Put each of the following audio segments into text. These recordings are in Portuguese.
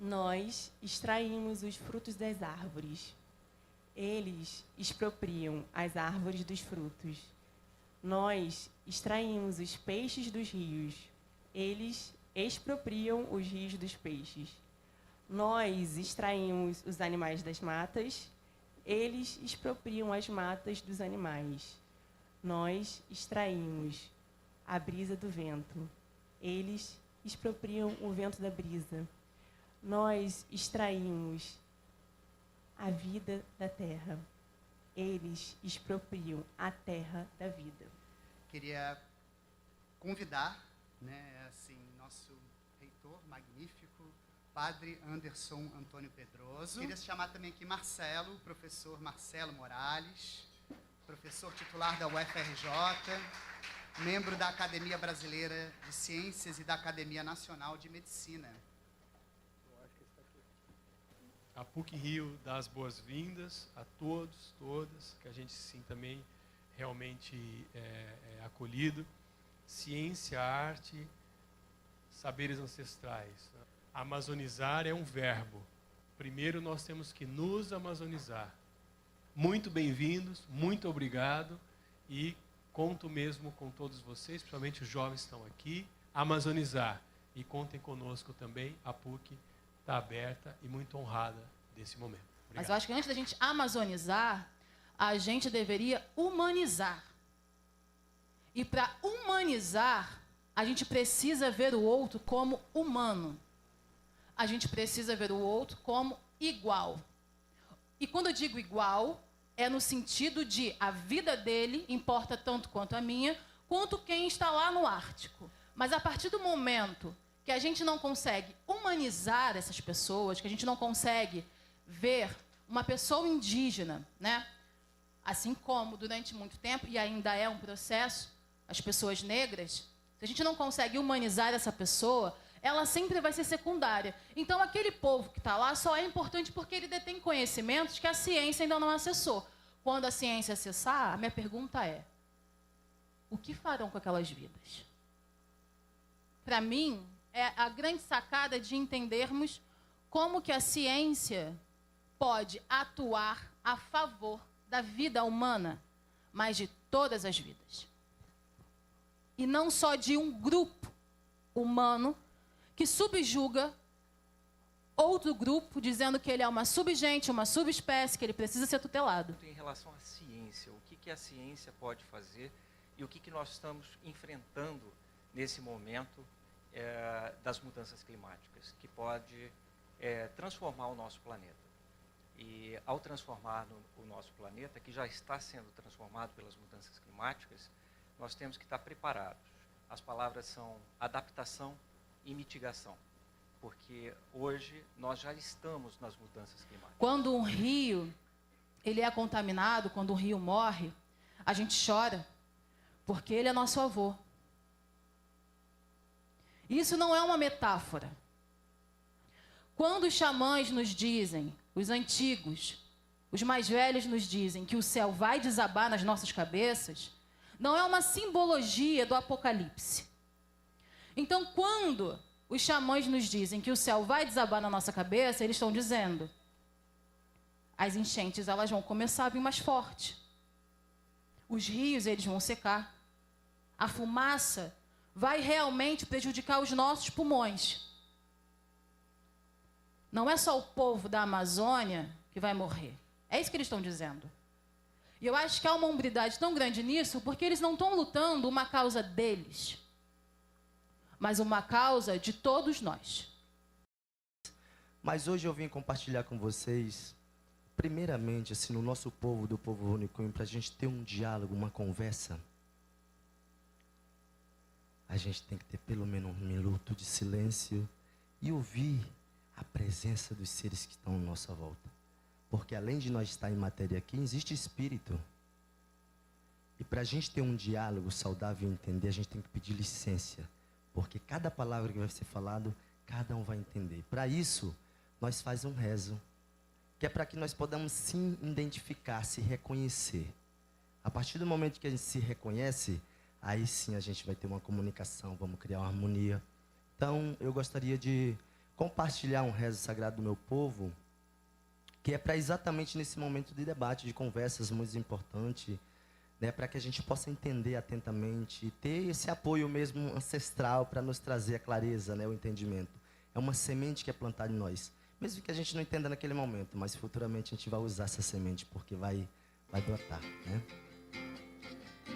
Nós extraímos os frutos das árvores. Eles expropriam as árvores dos frutos. Nós extraímos os peixes dos rios. Eles expropriam os rios dos peixes. Nós extraímos os animais das matas. Eles expropriam as matas dos animais. Nós extraímos a brisa do vento. Eles expropriam o vento da brisa. Nós extraímos a vida da terra. Eles expropriam a terra da vida. Queria convidar, assim, nosso reitor magnífico, Padre Anderson Antônio Pedroso. Queria chamar também aqui Marcelo, professor Marcelo Morales, professor titular da UFRJ, membro da Academia Brasileira de Ciências e da Academia Nacional de Medicina. A PUC-Rio dá as boas-vindas a todos, todas, que a gente se sinta também realmente acolhido. Ciência, arte, saberes ancestrais. Amazonizar é um verbo. Primeiro nós temos que nos amazonizar. Muito bem-vindos, muito obrigado e conto mesmo com todos vocês, principalmente os jovens que estão aqui, amazonizar. E contem conosco também, a PUC está aberta e muito honrada desse momento. Obrigado. Mas eu acho que antes da gente amazonizar, a gente deveria humanizar. E para humanizar, a gente precisa ver o outro como humano. A gente precisa ver o outro como igual. E quando eu digo igual, é no sentido de a vida dele importa tanto quanto a minha, quanto quem está lá no Ártico. Mas a partir do momento que a gente não consegue humanizar essas pessoas, que a gente não consegue ver uma pessoa indígena, né? Assim como durante muito tempo, e ainda é um processo, as pessoas negras, se a gente não consegue humanizar essa pessoa, ela sempre vai ser secundária. Então, aquele povo que está lá só é importante porque ele detém conhecimentos que a ciência ainda não acessou. Quando a ciência acessar, a minha pergunta é: o que farão com aquelas vidas? Para mim, é a grande sacada de entendermos como que a ciência pode atuar a favor da vida humana, mas de todas as vidas. E não só de um grupo humano que subjuga outro grupo, dizendo que ele é uma subgente, uma subespécie, que ele precisa ser tutelado. Em relação à ciência, o que a ciência pode fazer e o que nós estamos enfrentando nesse momento das mudanças climáticas, que pode transformar o nosso planeta. E ao transformar o nosso planeta, que já está sendo transformado pelas mudanças climáticas, nós temos que estar preparados. As palavras são adaptação e mitigação, porque hoje nós já estamos nas mudanças climáticas. Quando um rio ele é contaminado, quando um rio morre, a gente chora, porque ele é nosso avô. Isso não é uma metáfora. Quando os xamãs nos dizem, os antigos, os mais velhos nos dizem que o céu vai desabar nas nossas cabeças, não é uma simbologia do Apocalipse. Então, quando os xamãs nos dizem que o céu vai desabar na nossa cabeça, eles estão dizendo: as enchentes elas vão começar a vir mais forte. Os rios eles vão secar. A fumaça vai realmente prejudicar os nossos pulmões. Não é só o povo da Amazônia que vai morrer. É isso que eles estão dizendo. E eu acho que há uma hombridade tão grande nisso, porque eles não estão lutando uma causa deles, mas uma causa de todos nós. Mas hoje eu vim compartilhar com vocês, primeiramente, assim, no nosso povo, do povo Unicum, para a gente ter um diálogo, uma conversa, a gente tem que ter pelo menos um minuto de silêncio e ouvir a presença dos seres que estão à nossa volta. Porque além de nós estar em matéria aqui, existe espírito. E para a gente ter um diálogo saudável e entender, a gente tem que pedir licença. Porque cada palavra que vai ser falado, cada um vai entender. Para isso, nós fazemos um rezo. Que é para que nós podamos se identificar, se reconhecer. A partir do momento que a gente se reconhece, aí sim a gente vai ter uma comunicação, vamos criar uma harmonia. Então, eu gostaria de compartilhar um rezo sagrado do meu povo, que é para exatamente nesse momento de debate, de conversas muito importante, né, para que a gente possa entender atentamente, ter esse apoio mesmo ancestral para nos trazer a clareza, né, o entendimento. É uma semente que é plantada em nós. Mesmo que a gente não entenda naquele momento, mas futuramente a gente vai usar essa semente, porque vai brotar, né?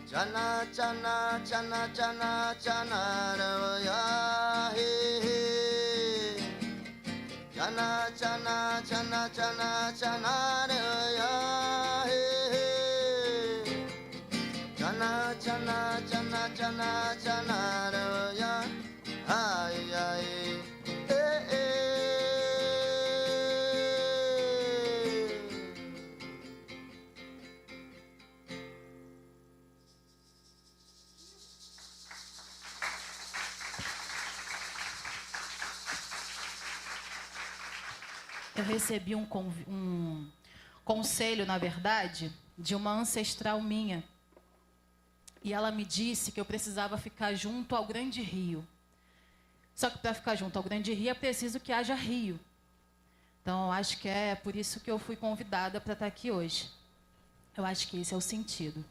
Chana chana chana chana chana raya he he. Chana chana chana chana chana raya he he. Chana chana chana chana chana raya ai ai eh eh. Eu recebi um conselho, na verdade, de uma ancestral minha. E ela me disse que eu precisava ficar junto ao grande rio. Só que para ficar junto ao grande rio é preciso que haja rio. Então, eu acho que é por isso que eu fui convidada para estar aqui hoje. Eu acho que esse é o sentido.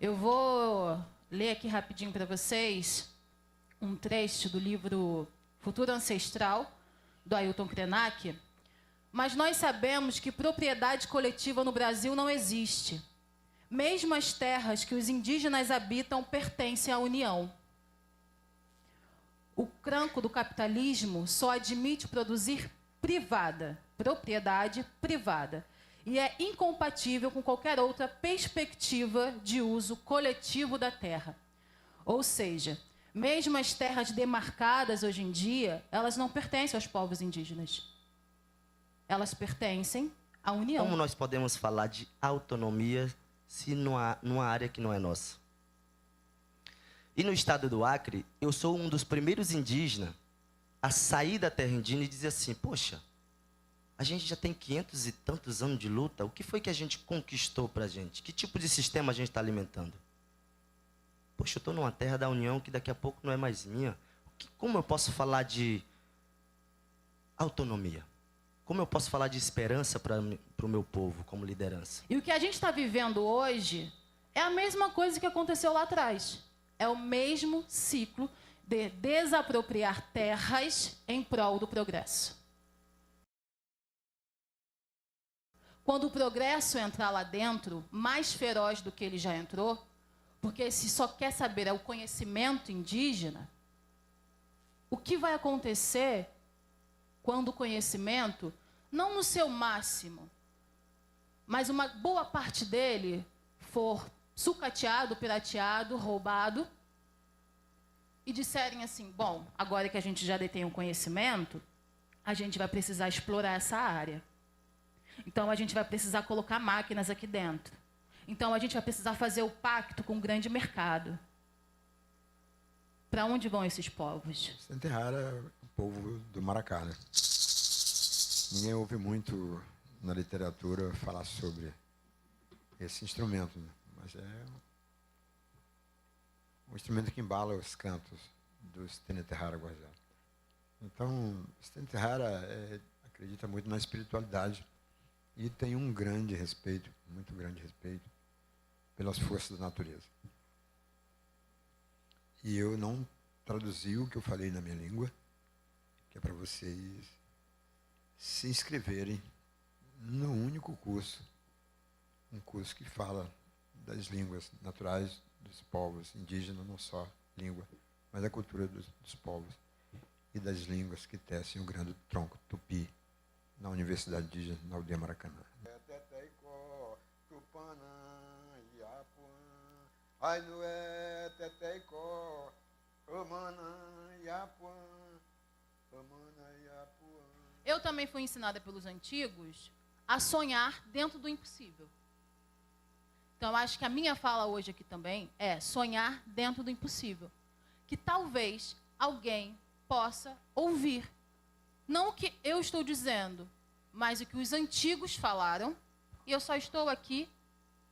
Eu vou ler aqui rapidinho para vocês um trecho do livro Futuro Ancestral, do Ailton Krenak. Mas nós sabemos que propriedade coletiva no Brasil não existe. Mesmo as terras que os indígenas habitam pertencem à União. O cranco do capitalismo só admite produzir propriedade privada, e é incompatível com qualquer outra perspectiva de uso coletivo da terra. Ou seja, mesmo as terras demarcadas hoje em dia, elas não pertencem aos povos indígenas. Elas pertencem à União. Como nós podemos falar de autonomia se numa área que não é nossa? E no estado do Acre, eu sou um dos primeiros indígenas a sair da terra indígena e dizer assim, poxa, a gente já tem 500 e tantos anos de luta, o que foi que a gente conquistou para a gente? Que tipo de sistema a gente está alimentando? Poxa, eu estou numa terra da União que daqui a pouco não é mais minha. Como eu posso falar de autonomia? Como eu posso falar de esperança para o meu povo, como liderança? E o que a gente está vivendo hoje é a mesma coisa que aconteceu lá atrás. É o mesmo ciclo de desapropriar terras em prol do progresso. Quando o progresso entrar lá dentro, mais feroz do que ele já entrou, porque se só quer saber é o conhecimento indígena, o que vai acontecer quando o conhecimento, não no seu máximo, mas uma boa parte dele for sucateado, pirateado, roubado, e disserem assim, bom, agora que a gente já detém o conhecimento, a gente vai precisar explorar essa área. Então, a gente vai precisar colocar máquinas aqui dentro. Então, a gente vai precisar fazer o pacto com o grande mercado. Para onde vão esses povos? Centerrara é o povo do Maracá, né? Ninguém ouve muito na literatura falar sobre esse instrumento, né? Mas é um instrumento que embala os cantos dos Tenenterrara Guajá. Então, os Tenenterrara acredita muito na espiritualidade e tem um grande respeito, muito grande respeito, pelas forças da natureza. E eu não traduzi o que eu falei na minha língua, que é para vocês se inscreverem no único curso, um curso que fala das línguas naturais dos povos indígenas, não só língua, mas a cultura dos povos e das línguas que tecem o grande tronco tupi na Universidade Indígena, na aldeia Maracanã. Eu também fui ensinada pelos antigos a sonhar dentro do impossível. Então, eu acho que a minha fala hoje aqui também é sonhar dentro do impossível. Que talvez alguém possa ouvir. Não o que eu estou dizendo, mas o que os antigos falaram, e eu só estou aqui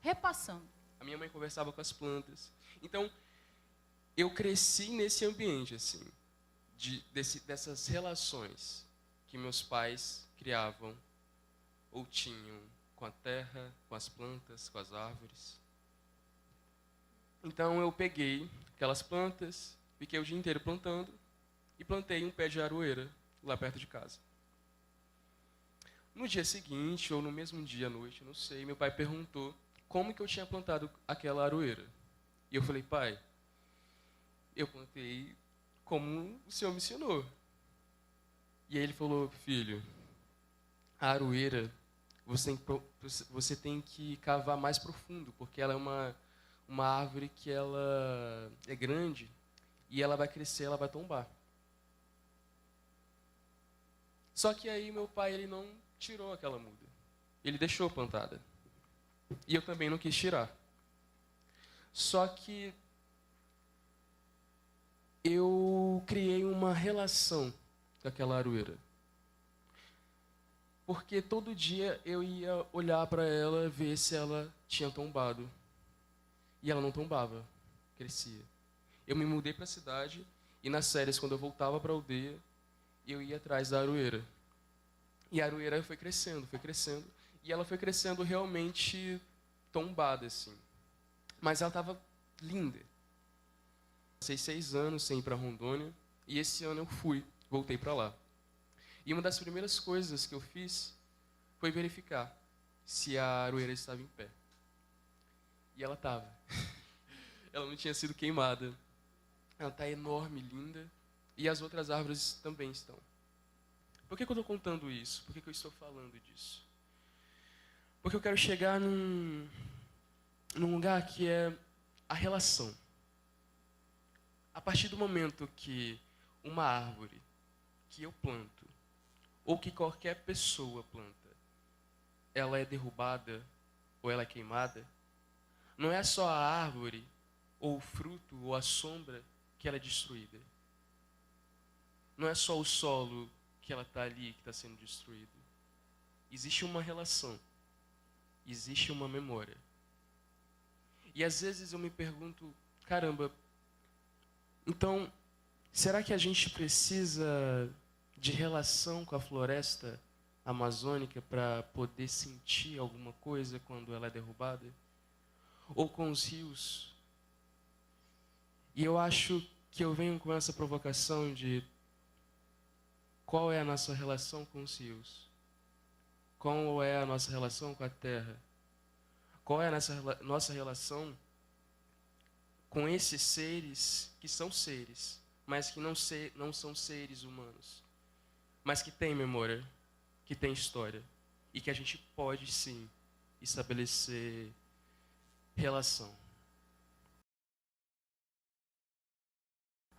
repassando. A minha mãe conversava com as plantas. Então, eu cresci nesse ambiente, assim, dessas relações. que meus pais criavam ou tinham com a terra, com as plantas, com as árvores. Então eu peguei aquelas plantas, fiquei o dia inteiro plantando e plantei um pé de aroeira lá perto de casa. No dia seguinte, ou no mesmo dia à noite, não sei, meu pai perguntou como que eu tinha plantado aquela aroeira. E eu falei, pai, eu plantei como o senhor me ensinou. E aí ele falou, filho, a aroeira, você tem que cavar mais profundo, porque ela é uma árvore que ela é grande e ela vai crescer, ela vai tombar. Só que aí meu pai ele não tirou aquela muda. Ele deixou plantada. E eu também não quis tirar. Só que eu criei uma relação com aquela aroeira. Porque todo dia eu ia olhar para ela, ver se ela tinha tombado. E ela não tombava, crescia. Eu me mudei para a cidade e nas férias, quando eu voltava para a aldeia, eu ia atrás da aroeira. E a aroeira foi crescendo, e ela foi crescendo realmente tombada, assim. Mas ela estava linda. Passei 6 anos sem ir para Rondônia, e esse ano eu voltei para lá. E uma das primeiras coisas que eu fiz foi verificar se a aroeira estava em pé. E ela estava. Ela não tinha sido queimada. Ela está enorme, linda, e as outras árvores também estão. Por que eu estou contando isso? Por que eu estou falando disso? Porque eu quero chegar num lugar que é a relação. A partir do momento que uma árvore que eu planto, ou que qualquer pessoa planta, ela é derrubada ou ela é queimada, não é só a árvore, ou o fruto, ou a sombra que ela é destruída. Não é só o solo que ela está ali, que está sendo destruído. Existe uma relação. Existe uma memória. E às vezes eu me pergunto, caramba, então, será que a gente precisa de relação com a floresta amazônica para poder sentir alguma coisa quando ela é derrubada? Ou com os rios? E eu acho que eu venho com essa provocação de qual é a nossa relação com os rios? Qual é a nossa relação com a terra? Qual é a nossa relação com esses seres que são seres, mas que não são seres humanos, mas que têm memória, que têm história, e que a gente pode, sim, estabelecer relação.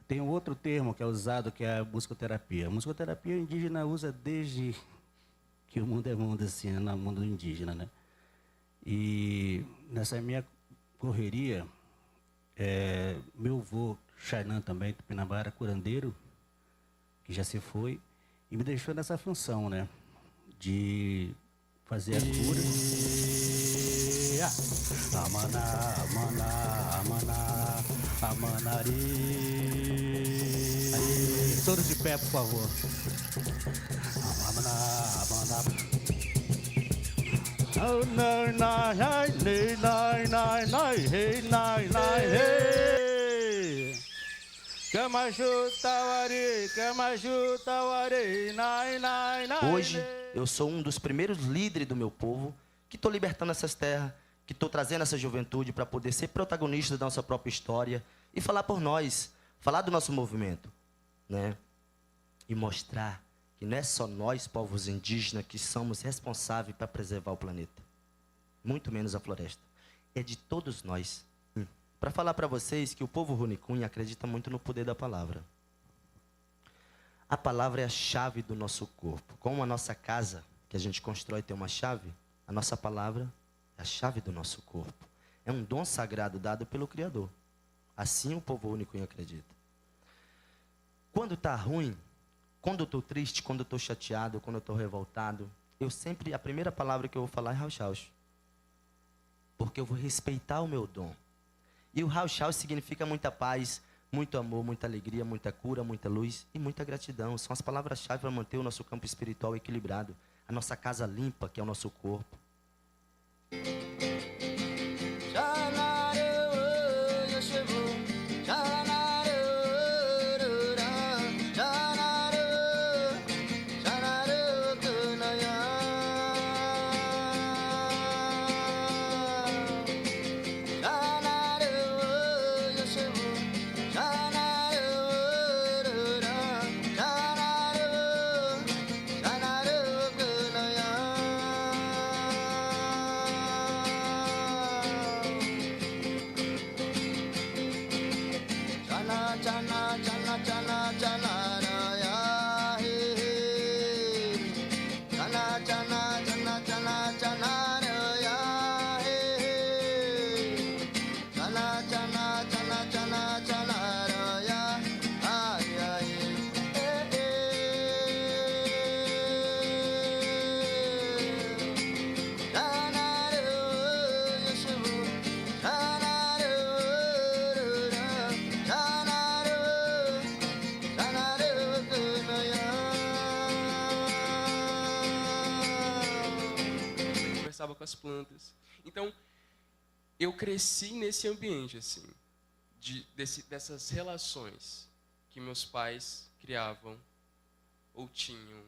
Tem um outro termo que é usado, que é a musicoterapia. A musicoterapia indígena usa desde que o mundo é mundo, assim, no mundo indígena, né? E nessa minha correria, meu avô, Xainan também, Tupinambá, era curandeiro, que já se foi, e me deixou nessa função, né? De fazer a cura. Amaná, amaná, amaná, amanari. Todos de pé, por favor. Amaná, amaná. Oh, nai, nai, nai, nai, nai, nai, hey, nai, nai, hey. Camaju, tawari, camaju, tawari, nai, nai, nai. Hoje, eu sou um dos primeiros líderes do meu povo que estou libertando essas terras, que estou trazendo essa juventude para poder ser protagonista da nossa própria história e falar por nós, falar do nosso movimento, né? E mostrar que não é só nós, povos indígenas, que somos responsáveis para preservar o planeta. Muito menos a floresta. É de todos nós. Para falar para vocês que o povo Runicunha acredita muito no poder da palavra. A palavra é a chave do nosso corpo. Como a nossa casa, que a gente constrói, tem uma chave, a nossa palavra é a chave do nosso corpo. É um dom sagrado dado pelo Criador. Assim o povo Runicunha acredita. Quando está ruim, quando eu estou triste, quando eu estou chateado, quando eu estou revoltado, a primeira palavra que eu vou falar é Rauxaus. Porque eu vou respeitar o meu dom. E o Rauxaus significa muita paz, Muito amor, muita alegria, muita cura, muita luz e muita gratidão. São as palavras-chave para manter o nosso campo espiritual equilibrado. A nossa casa limpa, que é o nosso corpo. Com as plantas. Então, eu cresci nesse ambiente, assim, dessas relações que meus pais criavam ou tinham